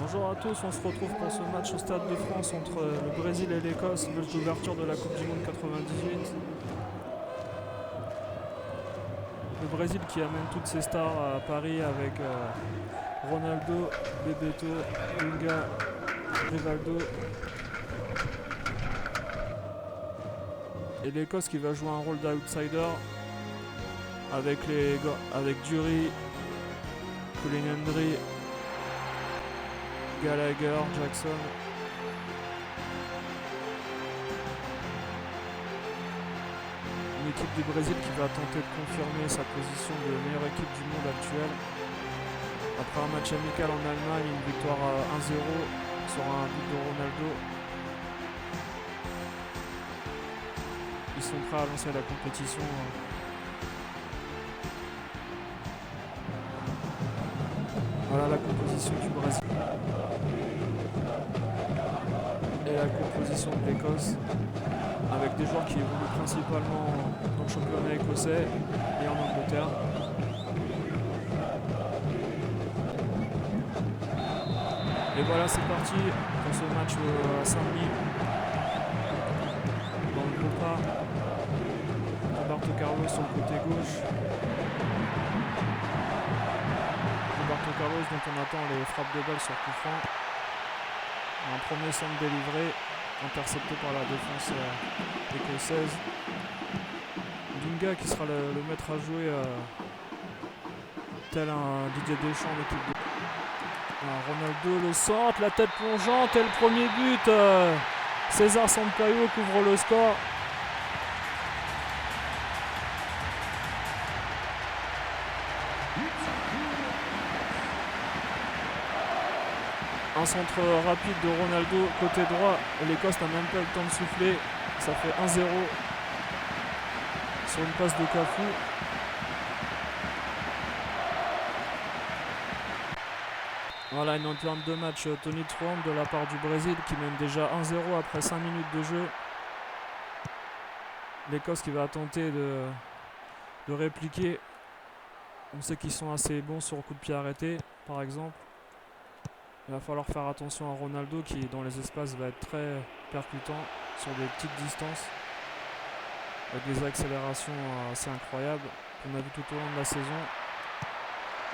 Bonjour à tous, on se retrouve pour ce match au Stade de France entre le Brésil et l'Écosse, match d'ouverture de la Coupe du Monde 98. Le Brésil qui amène toutes ses stars à Paris avec Ronaldo, Bebeto, Dunga, Rivaldo. Et l'Écosse qui va jouer un rôle d'outsider avec Dury, Colin Hendry, Gallagher, Jackson. Une équipe du Brésil qui va tenter de confirmer sa position de meilleure équipe du monde actuelle. Après un match amical en Allemagne, une victoire 1-0 sur un but de Ronaldo. Ils sont prêts à lancer la compétition. Voilà la composition du Brésil. Et la composition de l'Écosse, avec des joueurs qui évoluent principalement dans le championnat écossais et en Angleterre. Et voilà, c'est parti pour ce match à Saint-Denis. Dans le groupe A, Roberto Carlos sur le côté gauche. Roberto Carlos dont on attend les frappes de balle sur coup franc. Un premier centre délivré, intercepté par la défense écossaise. Dunga qui sera le maître à jouer tel un Didier Deschamps en équipe de... Ronaldo le centre, la tête plongeante et le premier but. César Sampaio couvre le score. Un centre rapide de Ronaldo côté droit. L'Écosse n'a même pas le temps de souffler. Ça fait 1-0 sur une passe de Cafu. Voilà une entame de match tonitruante de la part du Brésil qui mène déjà 1-0 après 5 minutes de jeu. L'Écosse qui va tenter de répliquer. On sait qu'ils sont assez bons sur coup de pied arrêté par exemple. Il va falloir faire attention à Ronaldo qui dans les espaces va être très percutant sur des petites distances avec des accélérations assez incroyables qu'on a vu tout au long de la saison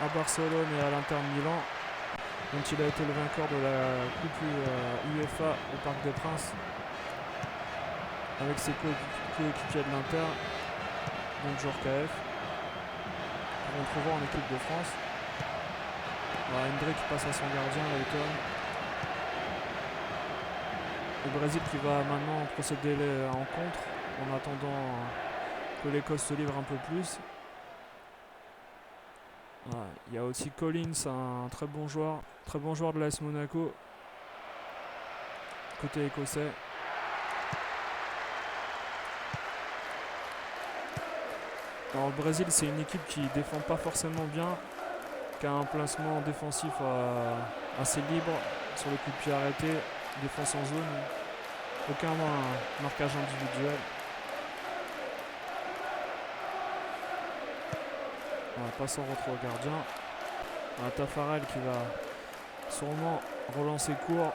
à Barcelone et à l'Inter Milan, dont il a été le vainqueur de la Coupe UEFA au Parc des Princes avec ses coéquipiers de l'Inter, dont Djorkaeff, qu'on retrouvera en équipe de France. Hendry qui passe à son gardien, Layton. Le Brésil qui va maintenant procéder en contre en attendant que l'Écosse se livre un peu plus. Il y a aussi Collins, un très bon joueur de l'AS Monaco, côté écossais. Alors le Brésil c'est une équipe qui défend pas forcément bien, qui a un placement défensif assez libre sur le coup de pied arrêté, défense en zone, aucun marquage individuel. Passe en retrait au gardien. Tafarel qui va sûrement relancer court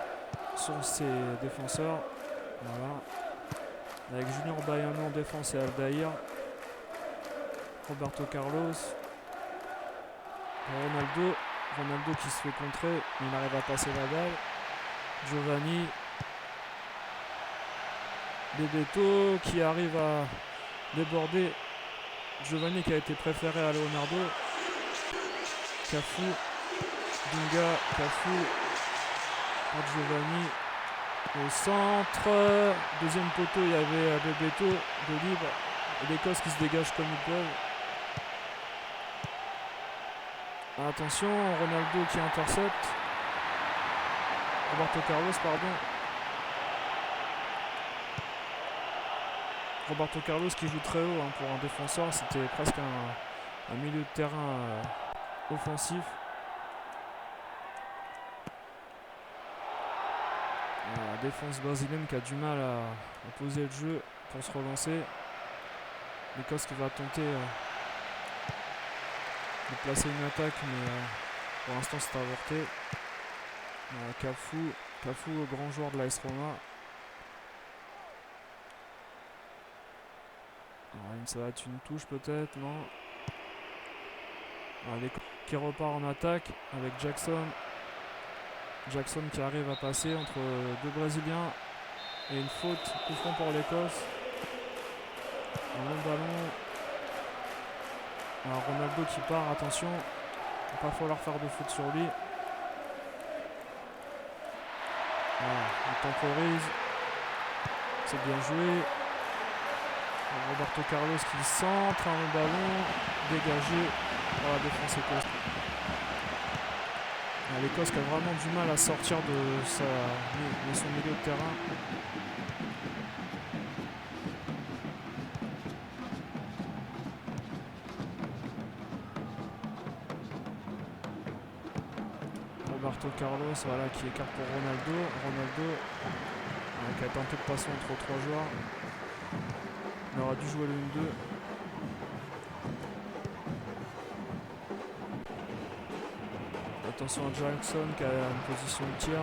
sur ses défenseurs. Voilà. Avec Junior Baiano en défense et Aldaïr. Roberto Carlos. Ronaldo qui se fait contrer, mais il arrive à passer la balle. Giovanni. Bebeto qui arrive à déborder. Giovanni qui a été préféré à Leonardo. Cafu. Dunga, Cafu. Pour Giovanni. Au centre. Deuxième poteau, il y avait Bebeto de libre. L'Écosse qui se dégage comme ils peuvent. Attention, Ronaldo qui intercepte. Roberto Carlos, pardon. Roberto Carlos qui joue très haut pour un défenseur, c'était presque un milieu de terrain offensif. La défense brésilienne qui a du mal à poser le jeu pour se relancer. L'Écosse qui va tenter de placer une attaque, mais pour l'instant c'est avorté. Cafu, le grand joueur de l'AS Roma. Ça va être une touche peut-être, non? Qui repart en attaque avec Jackson. Jackson qui arrive à passer entre deux Brésiliens. Et une faute, coup franc pour l'Écosse. Un long ballon. Alors Ronaldo qui part, attention. Il va pas falloir faire de faute sur lui. Voilà, il temporise. C'est bien joué. Roberto Carlos qui centre, un long ballon dégagé par la défense écossaise. L'Écosse qui a vraiment du mal à sortir de son milieu de terrain. Roberto Carlos, voilà, qui écarte pour Ronaldo. Ronaldo qui a tenté de passer entre trois joueurs. Il aurait dû jouer le 1-2. Attention à Jackson qui a une position de tir.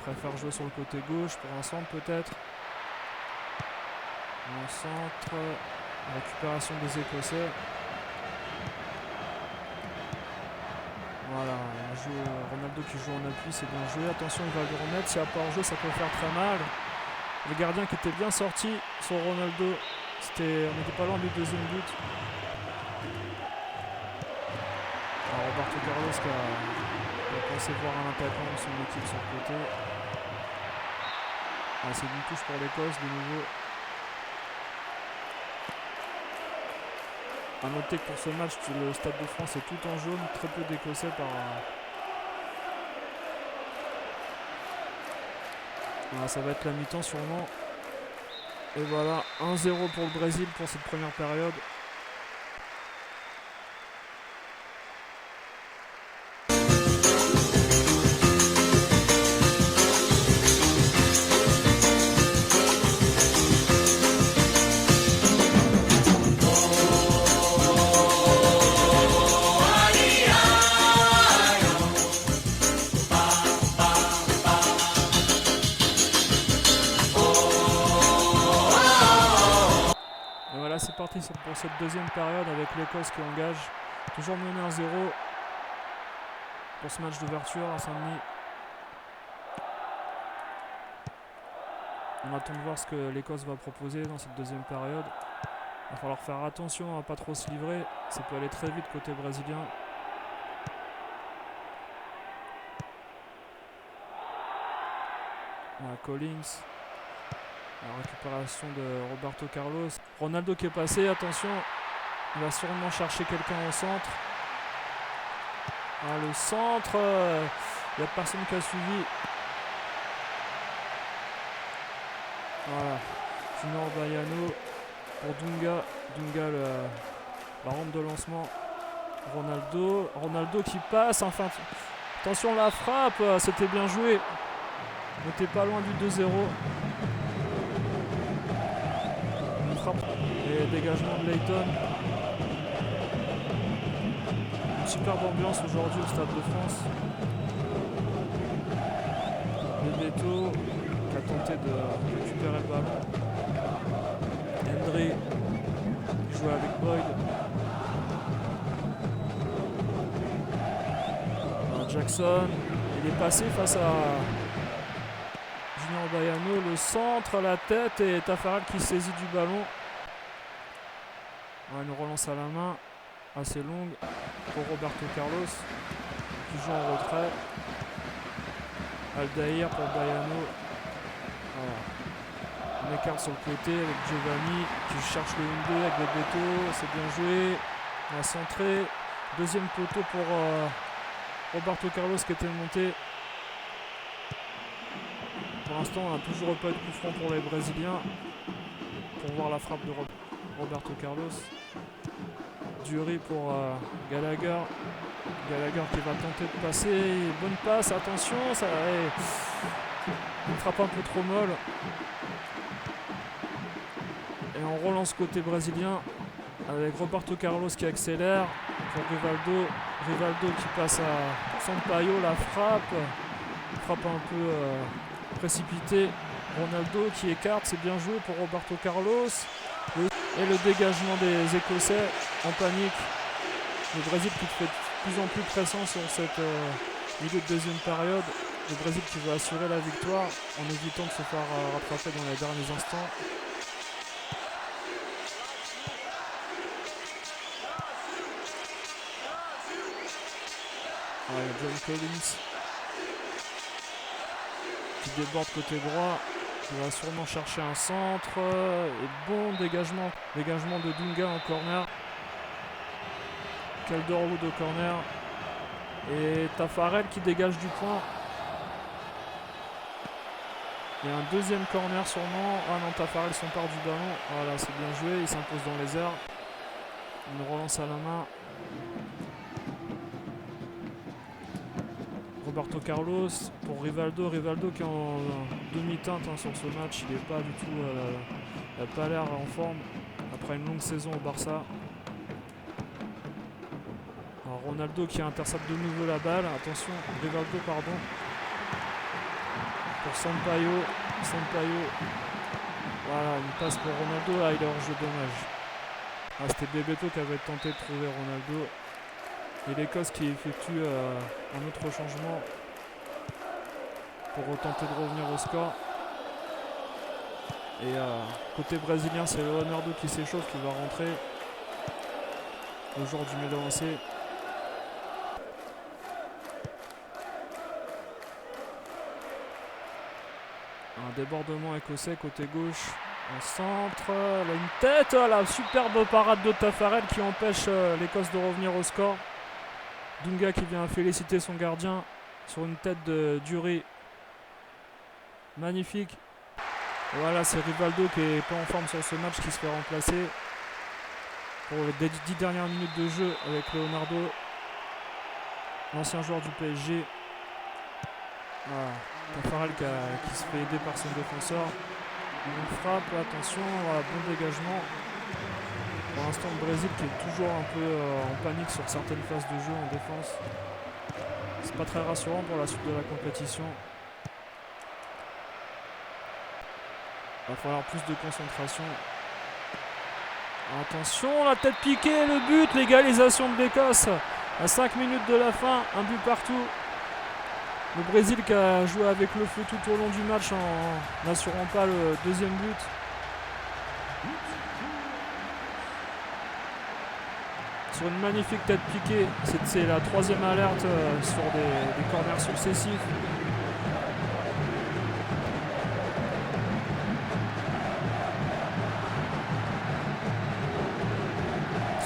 Préfère jouer sur le côté gauche pour un centre peut-être. Un centre. Récupération des Écossais. Voilà, Ronaldo qui joue en appui, c'est bien joué. Attention, il va lui remettre. S'il n'y a pas hors-jeu, ça peut faire très mal. Le gardien qui était bien sorti sur Ronaldo. On n'était pas loin du deuxième but. Alors Roberto Carlos qui a pensé voir un attaquant de son équipe sur le côté. C'est une touche pour l'Écosse de nouveau. A noter que pour ce match, le Stade de France est tout en jaune, très peu d'Écossais par. Voilà, ça va être la mi-temps sûrement. Et voilà, 1-0 pour le Brésil pour cette première période. C'est parti pour cette deuxième période avec l'Écosse qui engage. Toujours mené 1-0 pour ce match d'ouverture à Saint-Denis. On attend de voir ce que l'Écosse va proposer dans cette deuxième période. Il va falloir faire attention à ne pas trop se livrer. Ça peut aller très vite côté brésilien. Voilà, Collins. La récupération de Roberto Carlos. Ronaldo qui est passé, attention. Il va sûrement chercher quelqu'un au centre. Le centre, il n'y a personne qui a suivi. Voilà. Junior Baiano pour Dunga. Dunga, la rampe de lancement. Ronaldo qui passe. Enfin, attention la frappe, c'était bien joué. On n'était pas loin du 2-0. Et dégagement de Leighton. Une superbe ambiance aujourd'hui au Stade de France. Bebeto qui a tenté de récupérer le ballon. Hendry qui joue avec Boyd. Jackson, il est passé face à Junior Baiano, le centre, la tête et Tafarel qui saisit du ballon. Une relance à la main assez longue pour Roberto Carlos qui joue en retrait. Aldaïr pour Baiano. Voilà. On écarte sur le côté avec Giovanni qui cherche le 1-2 avec Bebeto. C'est bien joué. On a centré. Deuxième poteau pour Roberto Carlos qui était monté. Pour l'instant, on n'a toujours pas de coup franc pour les Brésiliens. Pour voir la frappe de Roberto Carlos. Dury pour Gallagher. Gallagher qui va tenter de passer. Bonne passe, attention. Ça, une frappe un peu trop molle. Et on relance côté brésilien avec Roberto Carlos qui accélère. Pour Rivaldo qui passe à Sampaio, la frappe un peu précipitée. Ronaldo qui écarte, c'est bien joué pour Roberto Carlos. Et le dégagement des Écossais en panique. Le Brésil qui fait de plus en plus pressant sur cette milieu de deuxième période. Le Brésil qui veut assurer la victoire en évitant de se faire rattraper dans les derniers instants. John Collins qui déborde côté droit. Il va sûrement chercher un centre. Et bon dégagement. Dégagement de Dunga en corner. Calderwood au corner. Et Taffarel qui dégage du point. Il y a un deuxième corner sûrement. Ah non, Taffarel s'empare du ballon. Voilà, c'est bien joué. Il s'impose dans les airs. Une relance à la main. Roberto Carlos pour Rivaldo. Rivaldo qui est en demi-teinte sur ce match. Il n'est pas du tout. Il n'a pas l'air en forme après une longue saison au Barça. Alors Ronaldo qui intercepte de nouveau la balle. Attention, Rivaldo, pardon. Pour Sampaio. Voilà, une passe pour Ronaldo. Là, il est hors jeu, dommage. Ah, c'était Bebeto qui avait tenté de trouver Ronaldo. Et l'Écosse qui effectue un autre changement pour tenter de revenir au score. Et côté brésilien, c'est Leonardo qui s'échauffe, qui va rentrer. Le joueur du Milan AC. Un débordement écossais côté gauche. En centre, là une tête, la superbe parade de Taffarel qui empêche l'Écosse de revenir au score. Dunga qui vient féliciter son gardien sur une tête de Dury. Magnifique. Et voilà, c'est Rivaldo qui n'est pas en forme sur ce match qui se fait remplacer pour les 10 dernières minutes de jeu avec Leonardo, l'ancien joueur du PSG. Voilà. Taffarel qui se fait aider par son défenseur. Une frappe, attention, voilà, bon dégagement. Pour l'instant, le Brésil qui est toujours un peu en panique sur certaines phases de jeu en défense. C'est pas très rassurant pour la suite de la compétition. Il va falloir plus de concentration. Attention, la tête piquée, le but, l'égalisation de l'Écosse. À 5 minutes de la fin, un but partout. Le Brésil qui a joué avec le feu tout au long du match en n'assurant pas le deuxième but. Sur une magnifique tête piquée, c'est la troisième alerte sur des corners successifs.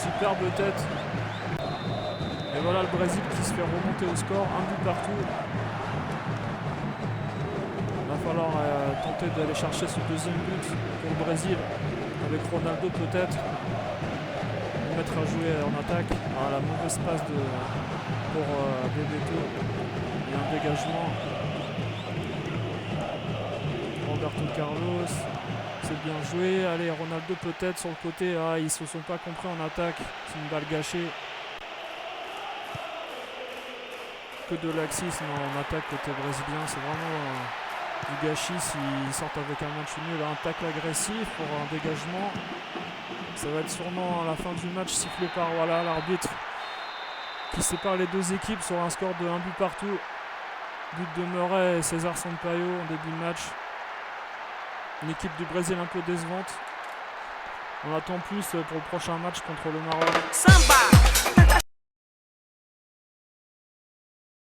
Superbe tête. Et voilà le Brésil qui se fait remonter au score, un but partout. Il va falloir tenter d'aller chercher ce deuxième but pour le Brésil, avec Ronaldo peut-être. Mettre à jouer en attaque. Ah, la mauvaise passe pour Bebeto. Et un dégagement. Roberto Carlos. C'est bien joué. Allez, Ronaldo peut-être sur le côté. Ah, ils ne se sont pas compris en attaque. C'est une balle gâchée. Que de laxisme en attaque côté brésilien. C'est vraiment du gâchis s'ils sortent avec un match nul. Un tacle agressif pour un dégagement. Ça va être sûrement à la fin du match sifflé par l'arbitre qui sépare les deux équipes sur un score de 1 but partout. But de Murray et César Sampaio en début de match. Une équipe du Brésil un peu décevante. On attend plus pour le prochain match contre le Maroc. Samba!